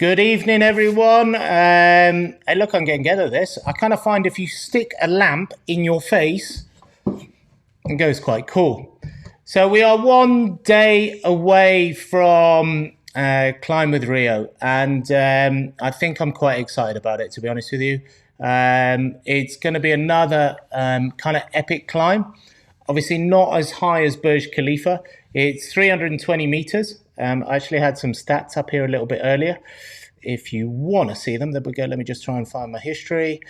Good evening, everyone. Hey, look, I'm getting good at this. I kind of find if you stick a lamp in your face, it goes quite cool. So we are one day away from Climb with Rio, and I think I'm quite excited about it, to be honest with you. It's going to be another kind of epic climb. Obviously, not as high as Burj Khalifa. It's 320 meters. I actually had some stats up here a little bit earlier. If you want to see them, there we go. Let me just try and find my history.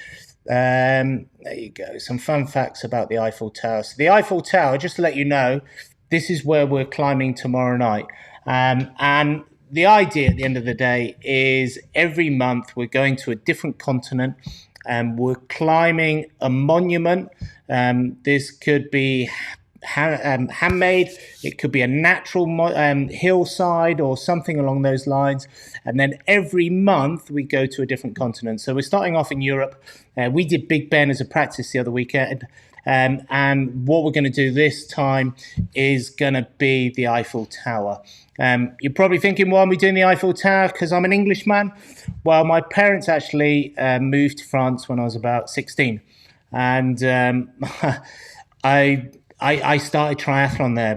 There you go. Some fun facts about the Eiffel Tower. So the Eiffel Tower, just to let you know, this is where we're climbing tomorrow night. And the idea at the end of the day is every month we're going to a different continent and we're climbing a monument. This could be handmade, it could be a natural hillside or something along those lines. And then every month we go to a different continent. So we're starting off in Europe. We did Big Ben as a practice the other weekend. And what we're going to do this time is going to be the Eiffel Tower. You're probably thinking, why are we doing the Eiffel Tower? Because I'm an Englishman. Well, my parents actually moved to France when I was about 16. And I started triathlon there.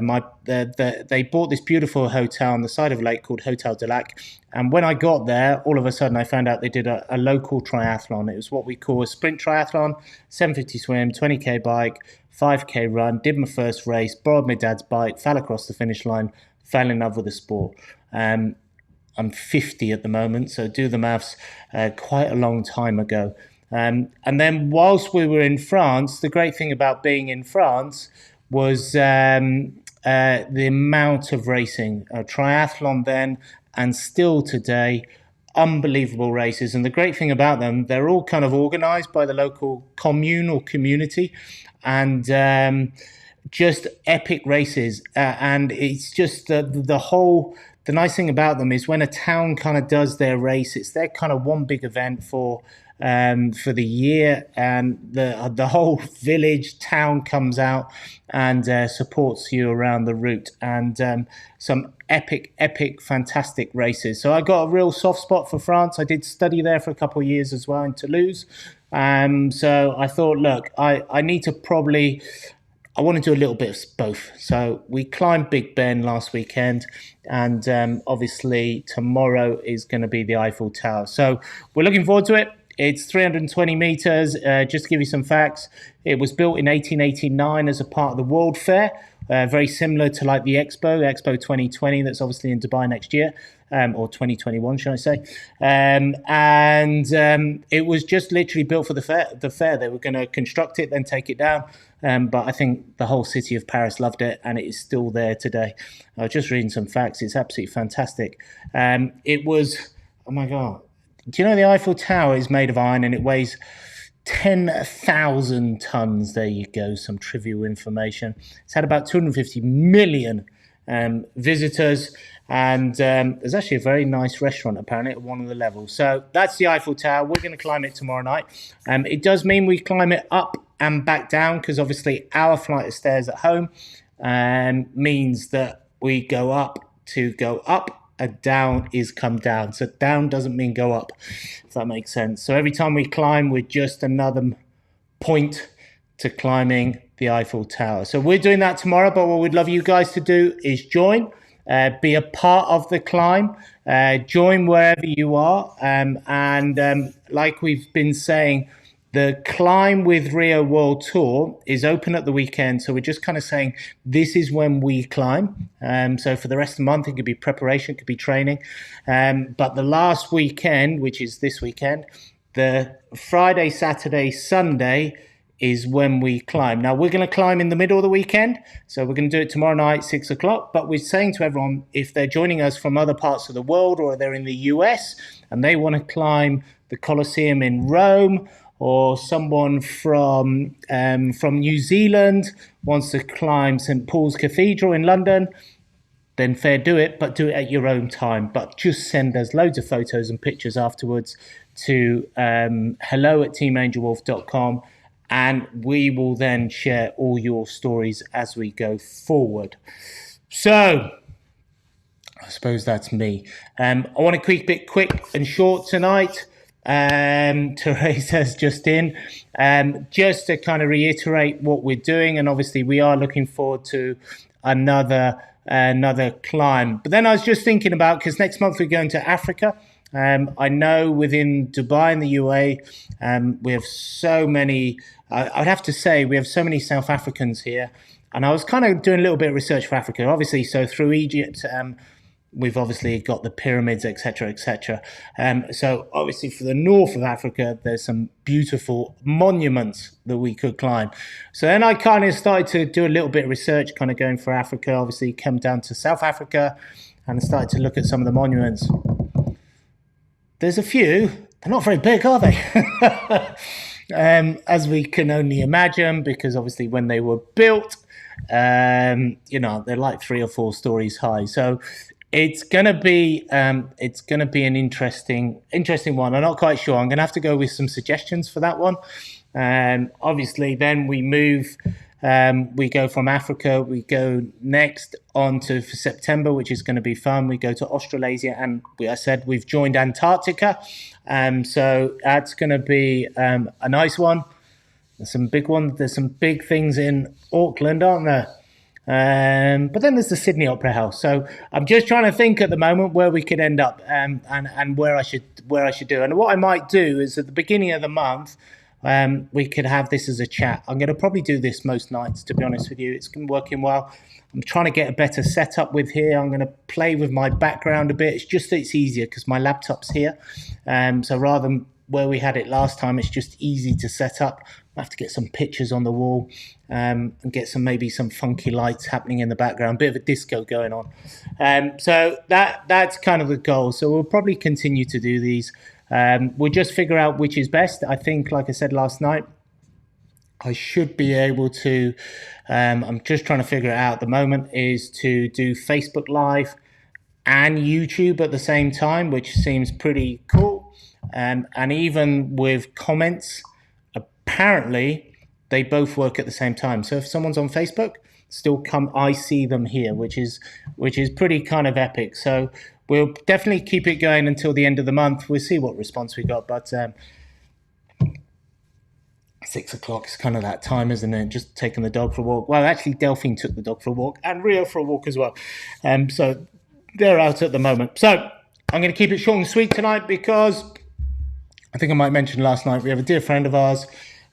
They bought this beautiful hotel on the side of a lake called Hotel de Lac. And when I got there, all of a sudden I found out they did a local triathlon. It was what we call a sprint triathlon, 750 swim, 20K bike, 5K run. Did my first race, borrowed my dad's bike, fell across the finish line, fell in love with the sport. I'm 50 at the moment, so do the maths, quite a long time ago. And then whilst we were in France, the great thing about being in France was the amount of racing. Triathlon then and still today, unbelievable races. And the great thing about them, they're all kind of organized by the local commune or community, and just epic races. And it's just the nice thing about them is when a town kind of does their race, it's their kind of one big event for the year, and the whole village town comes out and supports you around the route, and some epic fantastic races. So I got a real soft spot for France. I did study there for a couple of years as well in Toulouse. So I thought, look, I need to probably, I want to do a little bit of both. So we climbed Big Ben last weekend, and obviously tomorrow is going to be the Eiffel Tower. So we're looking forward to it. It's 320 meters. Just to give you some facts, it was built in 1889 as a part of the World Fair, very similar to like the Expo 2020, that's obviously in Dubai next year, or 2021, should I say. And it was just literally built for the fair. They were going to construct it, then take it down. But I think the whole city of Paris loved it, and it is still there today. I was just reading some facts. It's absolutely fantastic. It was, oh my God. Do you know the Eiffel Tower is made of iron and it weighs 10,000 tons? There you go, some trivial information. It's had about 250 million visitors, and there's actually a very nice restaurant apparently at one of the levels. So that's the Eiffel Tower. We're going to climb it tomorrow night. It does mean we climb it up and back down, because obviously our flight of stairs at home means that we go up to go up, and down is come down. So down doesn't mean go up, if that makes sense. So every time we climb, we're just another point to climbing the Eiffel Tower. So we're doing that tomorrow, but what we'd love you guys to do is join, be a part of the climb, join wherever you are. And like we've been saying, the Climb with Rio World Tour is open at the weekend. So we're just kind of saying this is when we climb. So for the rest of the month, it could be preparation, it could be training. But the last weekend, which is this weekend, the Friday, Saturday, Sunday is when we climb. Now, we're going to climb in the middle of the weekend. So we're going to do it tomorrow night, 6 o'clock. But we're saying to everyone, if they're joining us from other parts of the world, or they're in the US and they want to climb the Colosseum in Rome, or someone from New Zealand wants to climb St. Paul's Cathedral in London, then fair do it, but do it at your own time. But just send us loads of photos and pictures afterwards to hello@teamangelwolf.com, and we will then share all your stories as we go forward. So I suppose that's me. I want to keep it quick and short tonight. Teresa's just in. Just to kind of reiterate what we're doing, and obviously we are looking forward to another climb. But then I was just thinking about, because next month we're going to Africa. I know within Dubai and the UAE, we have so many. I'd have to say we have so many South Africans here, and I was kind of doing a little bit of research for Africa, obviously. So through Egypt, we've obviously got the pyramids, etc., etc. So obviously for the north of Africa, there's some beautiful monuments that we could climb. So then I kind of started to do a little bit of research, kind of going for Africa. Obviously, come down to South Africa, and started to look at some of the monuments. There's a few. They're not very big, are they? As we can only imagine, because obviously when they were built, they're like 3 or 4 stories high. So it's gonna be an interesting one. I'm not quite sure. I'm gonna have to go with some suggestions for that one. Obviously, then we move. We go from Africa. We go next on to for September, which is going to be fun. We go to Australasia, and I said we've joined Antarctica. So that's going to be a nice one. There's some big ones. There's some big things in Auckland, aren't there? But then there's the Sydney Opera House. So I'm just trying to think at the moment where we could end up, and where I should do. And what I might do is at the beginning of the month, we could have this as a chat. I'm going to probably do this most nights, to be honest with you. It's been working well. I'm trying to get a better setup with here. I'm going to play with my background a bit. It's just that it's easier because my laptop's here. So rather than where we had it last time, it's just easy to set up. I have to get some pictures on the wall, and get maybe some funky lights happening in the background, a bit of a disco going on. So that's kind of the goal. So we'll probably continue to do these. We'll just figure out which is best. I think, like I said last night, I should be able to, I'm just trying to figure it out at the moment, is to do Facebook Live and YouTube at the same time, which seems pretty cool. And even with comments, apparently they both work at the same time. So if someone's on Facebook, I see them here, which is pretty kind of epic. So we'll definitely keep it going until the end of the month. We'll see what response we got, but 6 o'clock is kind of that time, isn't it? Just taking the dog for a walk. Well, actually, Delphine took the dog for a walk, and Rio for a walk as well. So they're out at the moment. So I'm going to keep it short and sweet tonight, because I think I might mention last night, we have a dear friend of ours,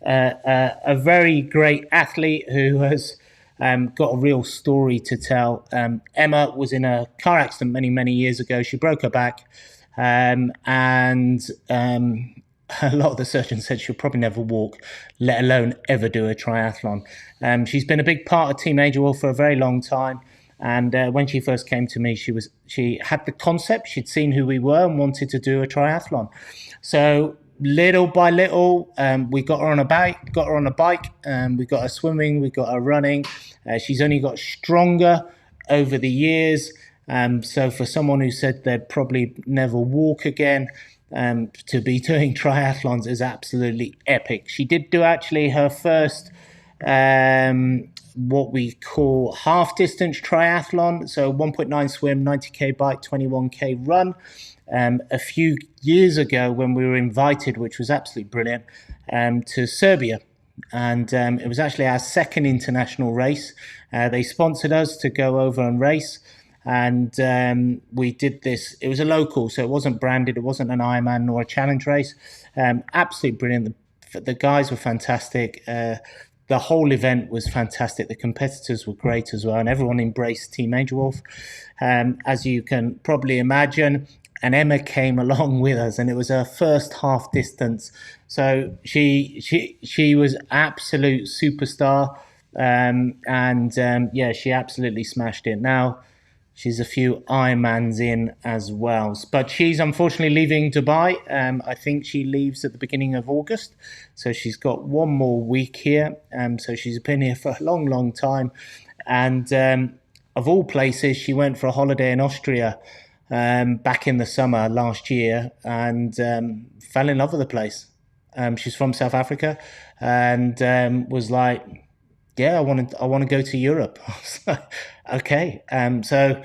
a very great athlete who has got a real story to tell. Emma was in a car accident many years ago. She broke her back, and a lot of the surgeons said she'll probably never walk, let alone ever do a triathlon. She's been a big part of Teenager Wolf for a very long time. And when she first came to me, she had the concept. She'd seen who we were and wanted to do a triathlon. So little by little, we got her on a bike, we got her swimming, we got her running. She's only got stronger over the years. So for someone who said they'd probably never walk again, to be doing triathlons is absolutely epic. She did do actually her first what we call half distance triathlon. So 1.9 swim, 90k bike, 21k run. A few years ago when we were invited, which was absolutely brilliant, to Serbia. And it was actually our second international race. They sponsored us to go over and race. And we did this. It was a local, so it wasn't branded. It wasn't an Ironman nor a challenge race. Absolutely brilliant. The guys were fantastic. The whole event was fantastic. The competitors were great as well. And everyone embraced Team Angel Wolf, as you can probably imagine. And Emma came along with us, and it was her first half distance. So she was absolute superstar, yeah, she absolutely smashed it. Now she's a few Ironmans in as well, but she's unfortunately leaving Dubai. I think she leaves at the beginning of August, so she's got one more week here. So she's been here for a long time, and of all places, she went for a holiday in Austria. Back in the summer last year, and fell in love with the place. She's from South Africa, and was like, "Yeah, I want to go to Europe." I was like, "Okay." So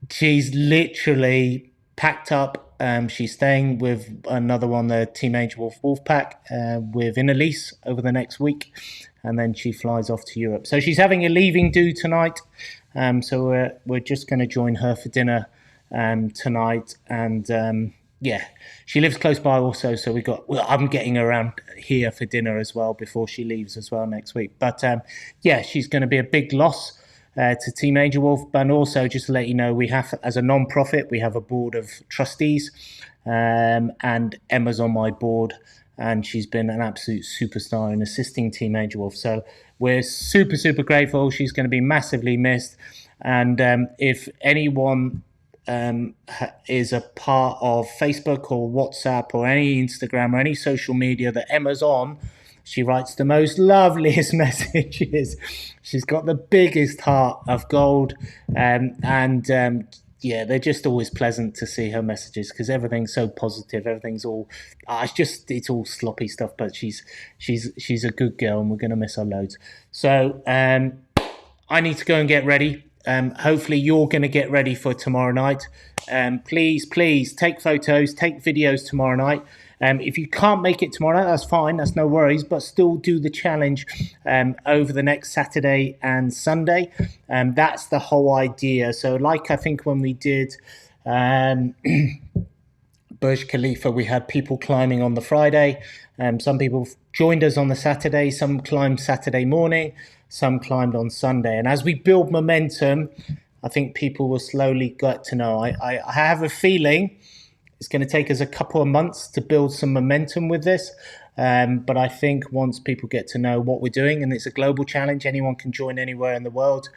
She's literally packed up. She's staying with another one, the Teenage Wolf Pack, with Annalise over the next week, and then she flies off to Europe. So she's having a leaving do tonight. So we're just going to join her for dinner tonight, and yeah, she lives close by also. So I'm getting her around here for dinner as well before she leaves as well next week. But yeah, she's going to be a big loss to Team Angel Wolf. But also, just to let you know, we have, as a non-profit, we have a board of trustees, and Emma's on my board, and she's been an absolute superstar in assisting Team Angel Wolf. So we're super, super grateful. She's going to be massively missed. And if anyone is a part of Facebook or WhatsApp or any Instagram or any social media that Emma's on, she writes the most loveliest messages. She's got the biggest heart of gold, and yeah, they're just always pleasant to see her messages because everything's so positive. Everything's all it's all sloppy stuff, but she's a good girl, and we're gonna miss her loads. So I need to go and get ready. Hopefully, you're going to get ready for tomorrow night. Please take photos, take videos tomorrow night. If you can't make it tomorrow night, that's fine. That's no worries. But still do the challenge over the next Saturday and Sunday. That's the whole idea. So, like I think when we did Burj Khalifa, we had people climbing on the Friday. Some people joined us on the Saturday. Some climbed Saturday morning. Some climbed on Sunday. And as we build momentum, I think people will slowly get to know. I have a feeling it's going to take us a couple of months to build some momentum with this. But I think once people get to know what we're doing, and it's a global challenge, anyone can join anywhere in the world.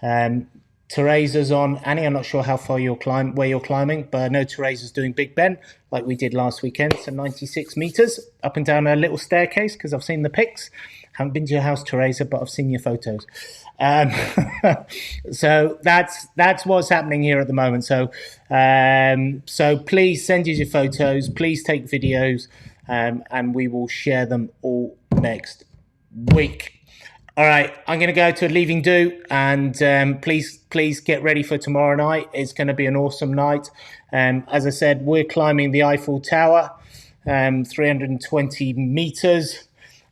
Teresa's on. Annie, I'm not sure how far where you're climbing, but I know Teresa's doing Big Ben like we did last weekend. So 96 meters up and down a little staircase because I've seen the pics. Haven't been to your house, Teresa, but I've seen your photos. So that's what's happening here at the moment. So so please send us your photos. Please take videos, and we will share them all next week. All right, I'm going to go to a leaving do, and please get ready for tomorrow night. It's going to be an awesome night. As I said, we're climbing the Eiffel Tower, 320 meters.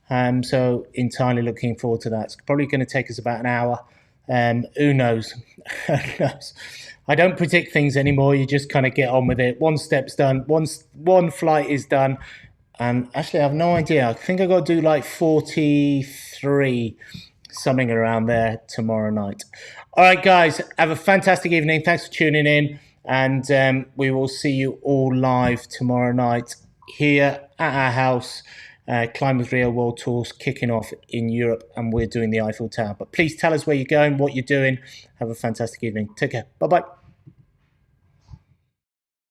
So entirely looking forward to that. It's probably going to take us about an hour. Who knows? Who knows? I don't predict things anymore. You just kind of get on with it. One step's done. One flight is done. And actually, I have no idea. I think I got to do like 43, something around there tomorrow night. All right, guys, have a fantastic evening. Thanks for tuning in. And we will see you all live tomorrow night here at our house. Climbers Rio World Tours kicking off in Europe, and we're doing the Eiffel Tower. But please tell us where you're going, what you're doing. Have a fantastic evening. Take care. Bye-bye.